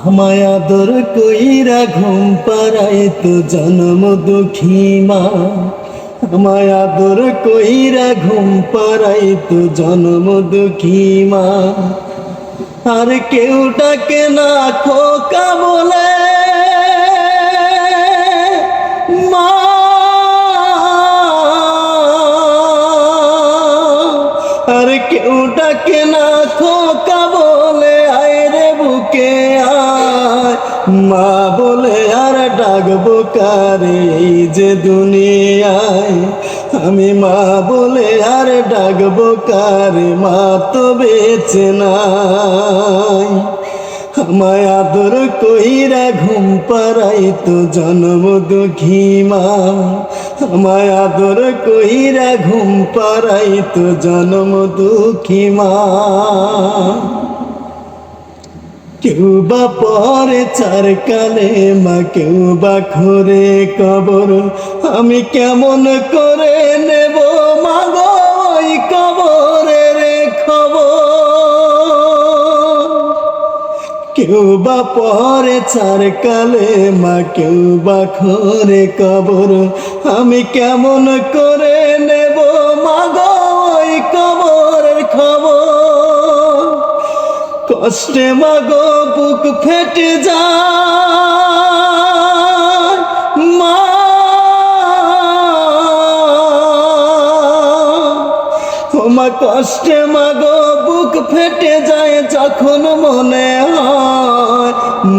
আমায় আদর কইরা ঘুম পাড়াইতো জনম দুঃখী মা। আমায় আদর কইরা ঘুম পাড়াইতো জনম দুঃখী মা। আর কেউ ডাকে না খোকা বলে মা। আর কেউ ডাকে না খোকা বলে আয় রে বুকে আয়। মা বলে আর ডাকবো কারে এই যে দুনিয়ায়। আমি মা বলে আর ডাকবো কারে, মা তো বেঁচে নাই। আমায় আদর কইরা ঘুম পাড়াইতো জনম দুঃখী মা। আমায় আদর কইরা ঘুম পাড়াইতো জনম দুঃখী মা। কেউ বা পরে চার কালে মা, কেউ বা খোরে কবর। আমি কেমন করে নেব মা গো ওই কবরের খবর। কেউ বা পরে চার কালে মা, কেউ বা খোরে কবর। আমি কেমন করে নেব মা গো ওই কবরের খবর। কষ্টে মা গো বুক ফেটে যায় মা। ও মা কষ্টে মা গো বুক ফেটে যায় যখন মনে হয়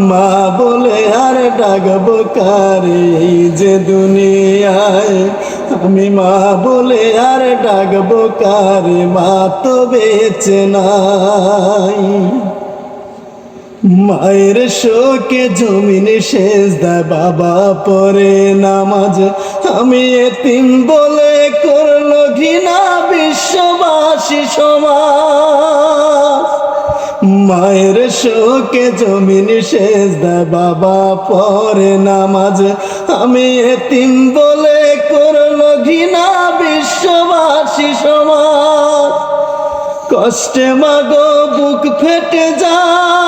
মা বলে আর ডাকবো কারে এই যে দুনিয়ায়। আমি মা বলে আর ডাকবো কারে, মা তো বেঁচে নাই। মায়ের শোকে জমিন সেজদা, বাবা পড়ে নামাজ। আমি এতিম বলে করলো ঘৃণা বিশ্ববাসী সমাজ। মায়ের শোকে জমিন সেজদা, বাবা পড়ে নামাজ। আমি এতিম বলে করলো ঘৃণা বিশ্ববাসী সমাজ। কষ্টে মা গো বুক ফেটে যায়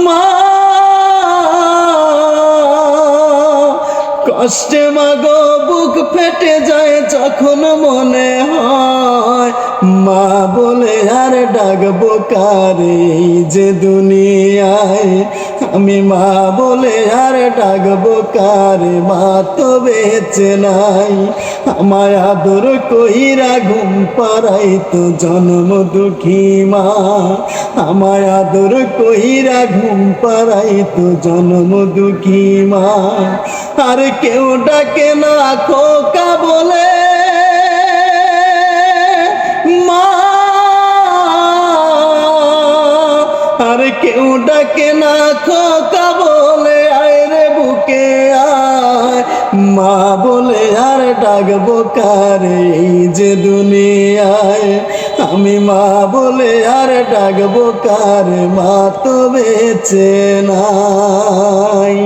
মা। কষ্টে মা গো বুক ফেটে যায় যখন মনে হয় মা বলে আর ডাকবো কারে এই যে দুনিয়ায়। আমি মা বলে আর ডাকবো কারে, মা তো বেঁচে নাই। আমায় আদর কইরা ঘুম পাড়াইতো জনম দুঃখী মা। আমায় আদর কইরা ঘুম পাড়াইতো জনম দুঃখী মা। আর কেউ ডাকে না খোকা বলে মা। আর কেউ ডাকে না খোকা বলে আয় রে বুকে আয়। মা বলে আর ডাকবো কারে এই যে দুনিয়ায়। আমি মা বলে আর ডাকবো কারে, মা তো বেঁচে নাই।